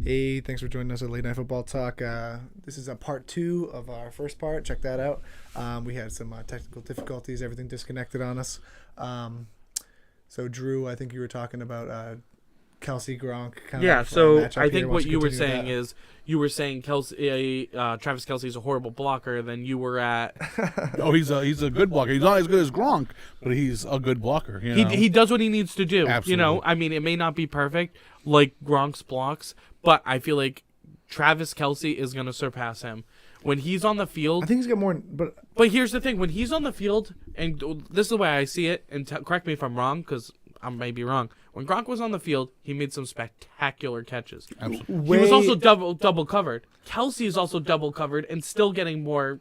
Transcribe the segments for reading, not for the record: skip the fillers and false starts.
Hey, thanks for joining us at Late Night Football Talk. This is a part 2 of our first part. Check that out. We had some technical difficulties. Everything disconnected on us. So, Drew, I think you were talking about Kelsey Gronk. So I think what you were saying is you were saying Travis Kelce's a horrible blocker. Then you were at he's a good blocker. He's not as good as Gronk, but he's a good blocker. He does what he needs to do. Absolutely. I mean, it may not be perfect like Gronk's blocks, but I feel like Travis Kelce is going to surpass him when he's on the field. I think he's got more, but here's the thing: when he's on the field, and this is the way I see it, and correct me if I'm wrong, because I may be wrong. When Gronk was on the field, he made some spectacular catches. Absolutely. He was also double covered. Kelsey is also double covered and still getting more,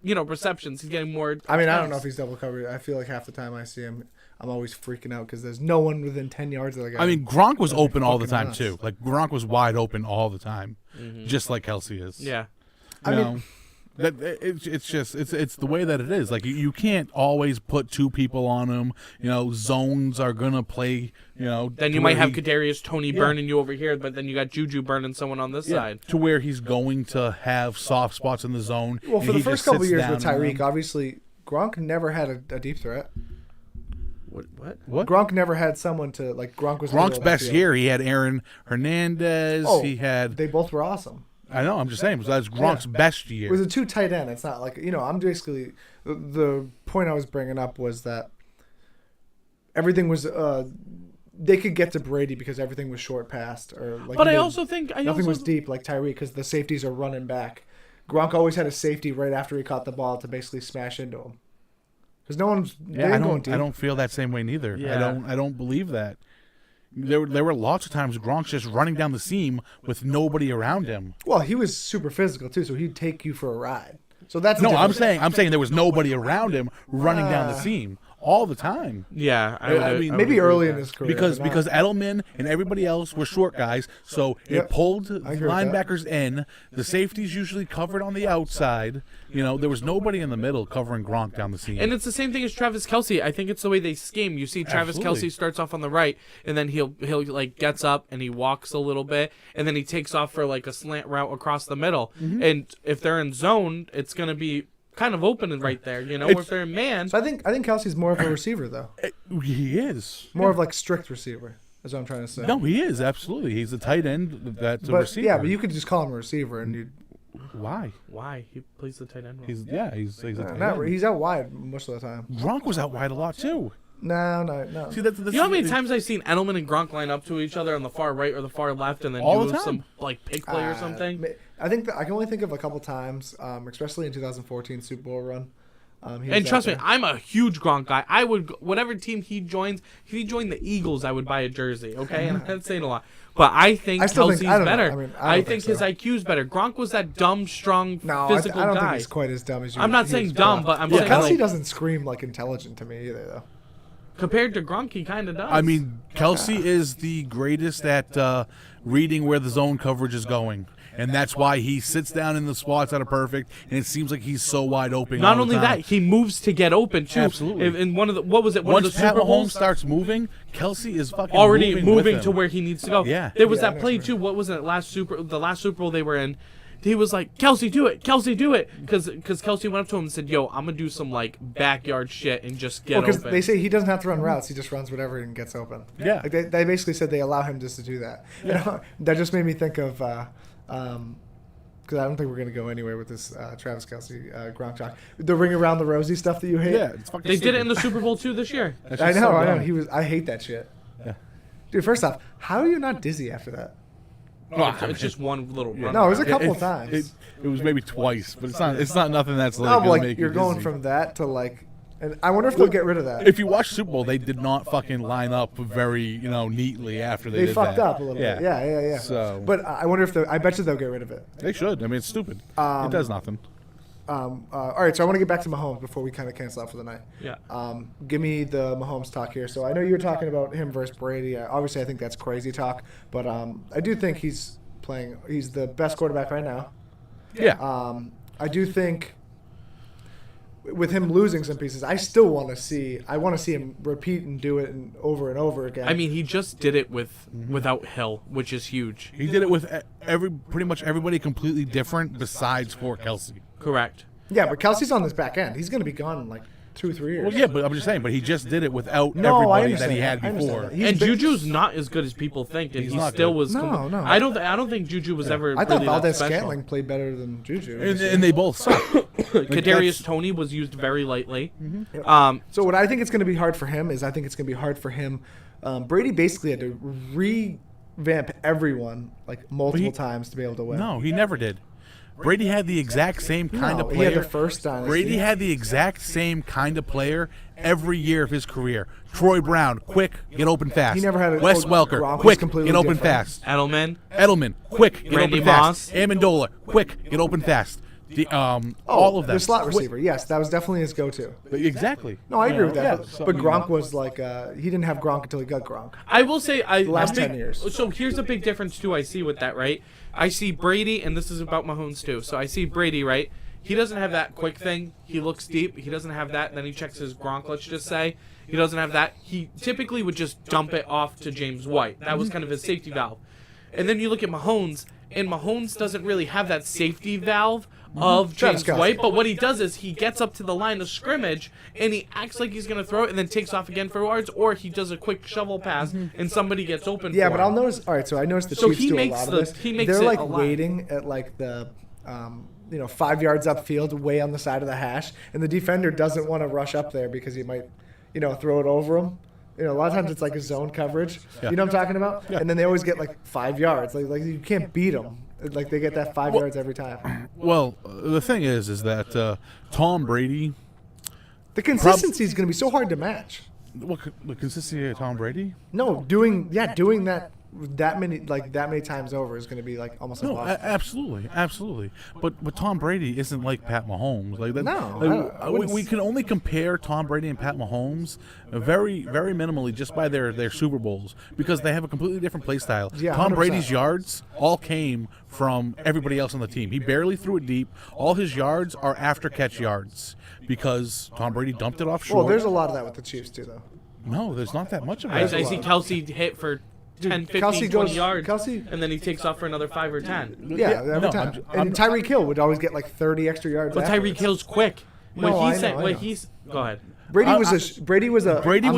receptions. He's getting more. I mean, I don't know if he's double covered. I feel like half the time I see him, I'm always freaking out because there's no one within 10 yards of the guy. I mean, Gronk was open all the time too. Like Gronk was wide open all the time, just like Kelsey is. Yeah. I mean, it's the way that it is. Like you can't always put two people on him. Zones are gonna play. Then you might have Kadarius Toney burning you over here, but then you got Juju burning someone on this side. To where he's going to have soft spots in the zone. Well, for the first couple of years with Tyreek, obviously Gronk never had a deep threat. What? Gronk never had someone to like. Gronk's best year, he had Aaron Hernandez. They both were awesome. I know. I'm just saying. That's Gronk's best year. It was a 2 tight end. It's not like I'm basically the point I was bringing up was that everything was they could get to Brady because everything was short passed or like. But I also think nothing was deep like Tyreek because the safeties are running back. Gronk always had a safety right after he caught the ball to basically smash into him. Because no one's. Yeah, I don't feel that same way neither. Yeah. I don't believe that. There were lots of times Gronk's just running down the seam with nobody around him. Well, he was super physical too, so he'd take you for a ride. So that's I'm saying there was nobody around him running down the seam all the time. Yeah, I mean maybe early in his career because Edelman and everybody else were short guys, so it pulled linebackers in. The safeties usually covered on the outside. There was nobody in the middle covering Gronk down the seam. And it's the same thing as Travis Kelce. I think it's the way they scheme. You see Travis Kelce starts off on the right, and then he'll like gets up and he walks a little bit, and then he takes off for like a slant route across the middle. Mm-hmm. And if they're in zone, it's going to be kind of open right there, if they're in man. So I think Kelsey's more of a receiver though. He is more of like strict receiver. That's what I'm trying to say. No, he is absolutely. He's a tight end. That's a receiver. Yeah, but you could just call him a receiver, and you'd. Why? He plays the tight end role. He's a tight end. He's out wide most of the time. Gronk was out wide a lot too. No. See, that's how many times I've seen Edelman and Gronk line up to each other on the far right or the far left, and then do some like pick play or something? I think I can only think of a couple times, especially in 2014 Super Bowl run. And trust me, I'm a huge Gronk guy. I would, whatever team he joins, if he joined the Eagles, I would buy a jersey, okay? And that's saying a lot. But I think Kelsey's better. I think his IQ's better. Gronk was that dumb, strong, physical guy. I don't think he's quite as dumb as you. I'm not saying dumb, but I'm saying Kelsey doesn't scream like intelligent to me either, though. Compared to Gronk, he kind of does. I mean, Kelsey is the greatest at reading where the zone coverage is going. And that's why he sits down in the spots that are perfect, and it seems like he's so wide open. Not only that, he moves to get open too. Absolutely. In one of the Once Pat Mahomes starts moving, Kelsey is fucking already moving to where he needs to go. Yeah. There was that play too. What was it? The last Super Bowl they were in. He was like, Kelsey, do it, because Kelsey went up to him and said, "Yo, I'm gonna do some like backyard shit and just get open." Because they say he doesn't have to run routes; he just runs whatever and gets open. Yeah, like they basically said they allow him just to do that. Yeah. That just made me think of. Because I don't think we're going to go anywhere with this Travis Kelce Gronk talk. The ring around the rosy stuff that you hate. Yeah, it's fucking They did it in the Super Bowl too this year. I know. I hate that shit. Yeah. Dude, first off, how are you not dizzy after that? It's just one little run. No, it was a couple of times. It was maybe twice, but it's not nothing that's like. No, but like make you're you going dizzy. from that to like. And I wonder if they'll get rid of that. If you watch Super Bowl, they did not fucking line up very, neatly after they did that. They fucked up a little bit. Yeah. So, but I wonder if I bet you they'll get rid of it. They should. I mean, it's stupid. It does nothing. All right, so I want to get back to Mahomes before we kind of cancel out for the night. Yeah. Give me the Mahomes talk here. So I know you were talking about him versus Brady. Obviously, I think that's crazy talk, but I do think he's the best quarterback right now. Yeah. I do think with him losing some pieces, I still want to see him repeat and do it over and over again. I mean, he just did it without Hill, which is huge. He did it with pretty much everybody completely different besides for Kelsey. Correct. Yeah, but Kelsey's on this back end. He's going to be gone in like 2 or 3 years. Well, yeah, but I'm just saying. But he just did it without I everybody that understand he had that. before. And Juju's not as good as people think, and He's he not still good. was. No. I don't think Juju was ever. I thought really Valdez that special. Scantling played better than Juju. And they both suck. Kadarius Toney was used very lightly. So what I think it's going to be hard for him is Brady basically had to revamp everyone like multiple times to be able to win. No, he never did. Brady had the exact same kind of He player. had the first dynasty. Brady had the exact same kind of player every year of his career. Troy Brown, quick, get open fast. He never had a Wes Gronk Welker, was quick, completely get open different. fast. Edelman, Quick, get Randy open Moss. fast. Amendola, quick, get open fast. All of them. The slot receiver, yes, that was definitely his go-to. Exactly. No, I agree with that. Yeah, but Gronk was like, he didn't have Gronk until he got Gronk. I will say, last 10 years. So here's a big difference too. I see with that, right? I see Brady, and this is about Mahomes too. So I see Brady, right? He doesn't have that quick thing. He looks deep. He doesn't have that. Then he checks his Gronk. Let's just say he doesn't have that. He typically would just dump it off to James White. That was kind of his safety valve. And then you look at Mahomes, and Mahomes doesn't really have that safety valve of James White, but what he does is he gets up to the line of scrimmage and he acts like he's going to throw it and then takes off again for yards, or he does a quick shovel pass and somebody gets open. Yeah, for but him. I'll notice. All right, so I noticed the So Chiefs he do makes a lot the- of this. he makes They're it like a lot. waiting at like the 5 yards upfield, way on the side of the hash, and the defender doesn't want to rush up there because he might, throw it over him. A lot of times it's like a zone coverage. Yeah. You know what I'm talking about? Yeah. And then they always get like 5 yards. Like you can't beat them. Like they get that 5 yards every time. Well, the thing is that Tom Brady. The consistency is going to be so hard to match. The consistency of Tom Brady? No, doing that many times over is going to be like almost No, impossible. absolutely. But Tom Brady isn't like Pat Mahomes. Like that. No, I wouldn't we can only compare Tom Brady and Pat Mahomes very, very minimally just by their Super Bowls because they have a completely different play style. Yeah, Tom 100%. Brady's yards all came from everybody else on the team. He barely threw it deep. All his yards are after catch yards because Tom Brady dumped it off short. Well, there's a lot of that with the Chiefs too, though. No, there's not that much of I that. see Kelsey hit for 10, 15, Kelsey 20 goes- yards, Kelsey- and then he takes off for another 5 or 10. Yeah, every no, time. I'm- And Tyreek Hill would always get like 30 extra yards. But afterwards. Tyreek Hill's quick. When No, he I said, know, I when know. he's go ahead. Brady was Brady was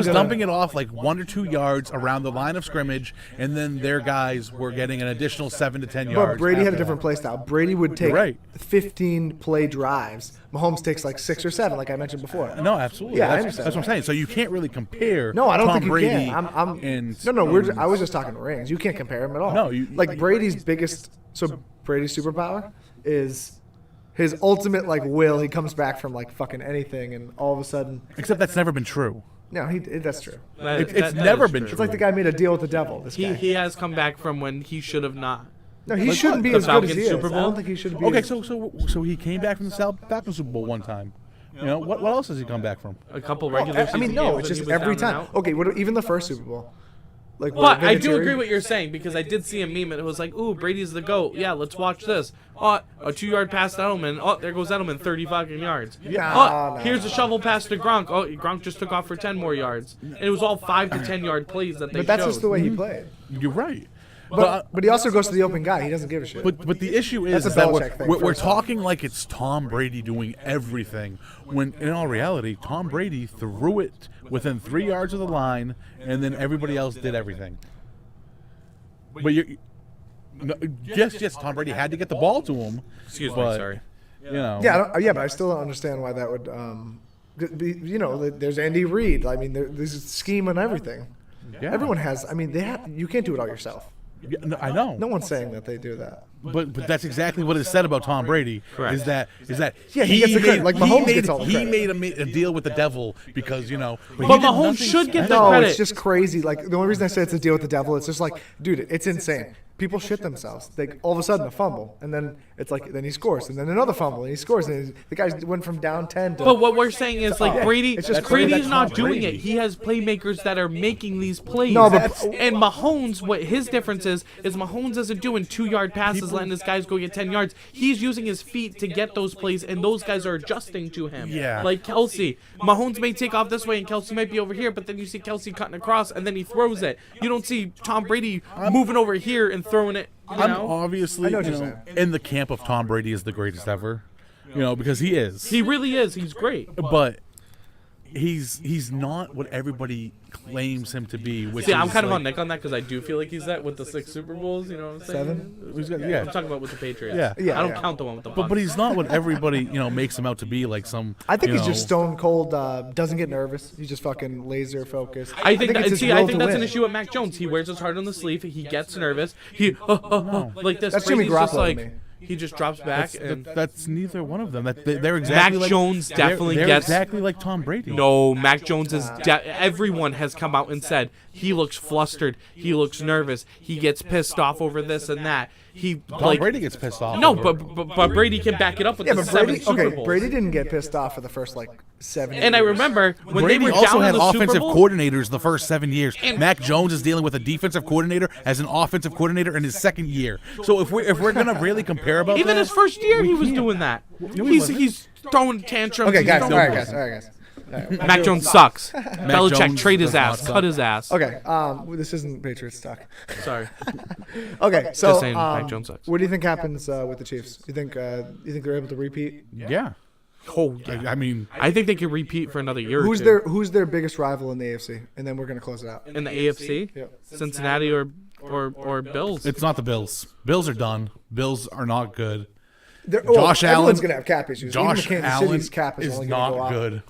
dumping it off like 1 or 2 yards around the line of scrimmage, and then their guys were getting an additional 7 to 10 yards. But Brady had a after different that. play style. Brady would take right. 15 play drives. Mahomes takes like 6 or 7, like I mentioned before. No, absolutely. Yeah, I that's, understand that's what I'm saying. So you can't really compare. No, I don't Tom think you Brady can. and No. I was just talking rings. You can't compare him at all. No, like Brady's biggest. So Brady's superpower is his ultimate like will. He comes back from like fucking anything, and all of a sudden, except that's never been true. no, that's true. It's never is been It's true. like the guy made a deal with the devil. This guy. He has come back from when he should have not. No, he shouldn't be the as good as Falcons he is. Super I Bowl? don't think he should be. Okay, as- so he came back from the Falcons Super Bowl one time. What else has he come back from? A couple regular I season mean, no, games it's when he just was every down and time. out. Okay, even the first Super Bowl. Like, But where I do Vinatieri- agree what you're saying because I did see a meme and it was like, "Ooh, Brady's the GOAT. Yeah, let's watch this." Oh, a 2-yard pass to Edelman. Oh, there goes Edelman, 30 fucking yards. Yeah, Oh, no. here's a shovel pass to Gronk. Oh, Gronk just took off for 10 more yards. And it was all 5 to 10 yard plays that they But that's showed. just the way he played. You're right. But he also goes to the open guy. He doesn't give a shit. But the issue is, That's a that Belichick thing, we're first of all. talking like it's Tom Brady doing everything, when in all reality, Tom Brady threw it within 3 yards of the line, and then everybody else did everything. But yes, Tom Brady had to get the ball to him. Excuse me, but, sorry. Yeah, but I still don't understand why that would. Be, there's Andy Reid. I mean, there's a scheme and everything. Yeah. Everyone has. I mean, you can't do it all yourself. Yeah, no, I know. No one's saying that they do that. But that's exactly what is said about Tom Brady. Correct. Is that Yeah, he gets the credit. Like, Mahomes gets all the he credit. made a deal with the devil because But Mahomes should get the No, credit. it's just crazy. Like the only reason I say it's a deal with the devil, it's just like, dude, it's insane. people shit themselves. Like all of a sudden a fumble, and then it's like then he scores, and then another fumble, and he scores, and the guy went from down 10 to. But what we're saying is like Brady. it's just Brady's that's not Tom doing Brady. it. He has playmakers that are making these plays. No, but- and Mahomes, what his difference is Mahomes isn't doing 2-yard passes, letting his guys go get 10 yards. He's using his feet to get those plays, and those guys are adjusting to him. Yeah. Like Kelsey, Mahomes may take off this way, and Kelsey might be over here, but then you see Kelsey cutting across, and then he throws it. You don't see Tom Brady moving over here and throwing it. You I'm know? obviously I know what you're in the camp of Tom Brady is the greatest ever. Because he is. He really is. He's great. But he's not what everybody claims him to be. Which See, I'm is kind of like, on Nick on that because I do feel like he's that with the 6 Super Bowls. You know what I'm saying? 7? He's got- I'm yeah. talking about with the Patriots. Yeah. Yeah, I don't yeah. count the one with the Bucs. But he's not what everybody makes him out to be, like some. I think you he's just know- stone cold. Doesn't get nervous. He's just fucking laser focused. I think it's his I will think to that's an win. issue with Mac Jones. He wears his heart on the sleeve. He gets nervous. He like this. That's Jimmy Brady's just Garoppolo like to me. he just drops back and That's neither one of them. They're exactly Mac like, Jones definitely they're gets exactly like Tom Brady. No, Mac Jones is. Everyone has come out and said he looks flustered. He looks nervous. He gets pissed off over this and that. He Tom Brady gets pissed off. No, over- but Brady can back it up with Yeah, the but 7 Brady. Super Okay, Bowls. Brady didn't get pissed off for the first 7 years. And I remember when Brady they were also down had in the Super offensive Bowl. coordinators the first 7 years. Mac Jones is dealing with a defensive coordinator as an offensive coordinator in his second year. So if we're gonna really compare about Even that, his first year, we he was can't. doing that. No, he wasn't. He's throwing tantrums. Okay, he's guys. All throwing- right, guys. Mac Jones sucks. Belichick, Jones trade his does not ass. suck. Cut his ass. Okay. This isn't Patriots talk. Sorry. Okay, so Just saying, Mac Jones sucks. what do you think happens with the Chiefs? You think they're able to repeat? Yeah. Oh, yeah. I mean, I think they could repeat for another year Who's or two. who's their biggest rival in the AFC? And then we're gonna close it out. In the AFC? Yep. Cincinnati or Bills? it's not the Bills. Bills are done. Bills are not good. Josh Allen- Everyone's gonna have cap issues. Josh Even Kansas Allen City's cap is, is only gonna go not up. good.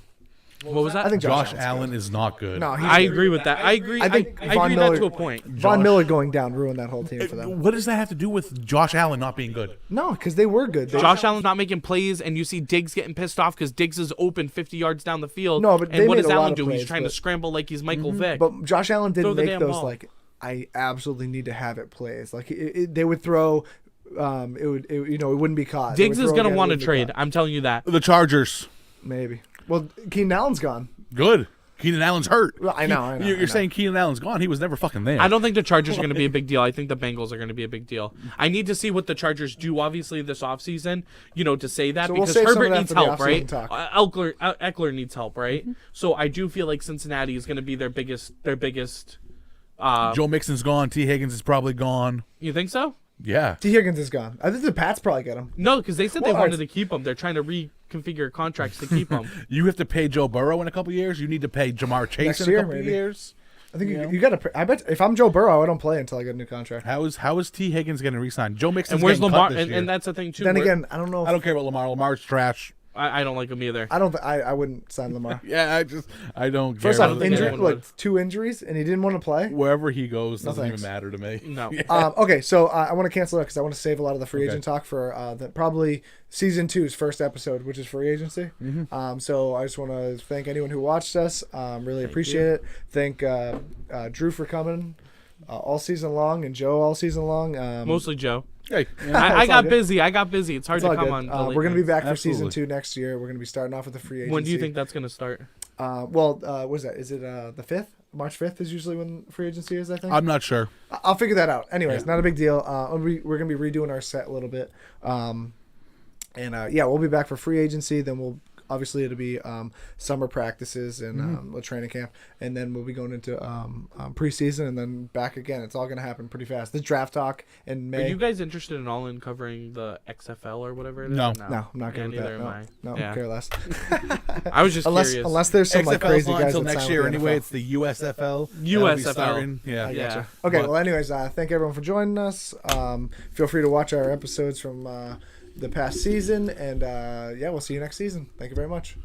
What was that? I think Josh Allen's Allen good. is not good. No, he's I good. agree with that. I agree. I think I Von agree Miller, that to a point. Von Josh- Miller going down ruined that whole team for them. What does that have to do with Josh Allen not being good? No, because they were good. Josh Allen's not making plays, and you see Diggs getting pissed off because Diggs is open 50 yards down the field. No, but they and what made does a lot Allen of do? He's plays, trying to but- scramble like he's Michael Vick. But Josh Allen Throw didn't the make damn those ball. I absolutely need to have it plays. They would throw. It wouldn't be caught. They Diggs would is throw going to again, it want to wouldn't be trade. caught. I'm telling you that. The Chargers. Maybe. Well, Keenan Allen's gone. Good. Keenan Allen's hurt. Well, I know. You're saying Keenan Allen's gone. He was never fucking there. I don't think the Chargers are going to be a big deal. I think the Bengals are going to be a big deal. I need to see what the Chargers do, obviously, this offseason, to say that, So we'll because save some of Herbert that needs for the help, offseason right? talk. Eckler needs help, right? So I do feel like Cincinnati is going to be their biggest. Joe Mixon's gone. T. Higgins is probably gone. You think so? Yeah. T. Higgins is gone. I think the Pats probably get him. No, because they said they Well, wanted to keep him. They're trying to reconfigure contracts to keep him. You have to pay Joe Burrow in a couple years. You need to pay Jamar Chase Next in a year, couple maybe. years. I think you got to. I bet if I'm Joe Burrow, I don't play until I get a new contract. How is T. Higgins going to resign? Joe Mixon's And where's getting Lamar? cut this year. And that's the thing too. Then where- again, I don't know. If, I don't care about Lamar. Lamar's trash. I don't like him either. I don't. I wouldn't sign Lamar. Yeah, I don't care. First I off, don't think injury, anyone would. 2 injuries, and he didn't want to play. Wherever he goes No doesn't even thanks. matter to me. No. Okay, so I want to cancel that because I want to save a lot of the free Okay. agent talk for probably season 2's first episode, which is free agency. So I just want to thank anyone who watched us. Really appreciate it. Thank Drew for coming all season long and Joe all season long. Mostly Joe. Hey, I It's all got good. busy. It's hard It's to all come good. on. the late We're gonna be nights. back for season Absolutely. 2 next year. We're gonna be starting off with the free agency. When do you think that's gonna start? What is that? Is it the 5th? March 5th is usually when free agency is. I think. I'm not sure. I'll figure that out. Anyways, not a big deal. We're gonna be redoing our set a little bit. We'll be back for free agency. Then obviously it'll be summer practices and a training camp, and then we'll be going into preseason and then back again. It's all gonna happen pretty fast. The draft talk in Are May. you guys interested at all in covering the XFL or whatever it is? No. Or No, I'm not Yeah, good with neither that. am I. No, Yeah. care less. I was just unless curious. there's some like XFL's crazy not guys until that next sign year with the anyway. NFL. It's the USFL. USFL. That'll be starting. Yeah. I Yeah. gotcha. Okay, But- well, anyways, thank everyone for joining us. Feel free to watch our episodes from the past season, and we'll see you next season. Thank you very much.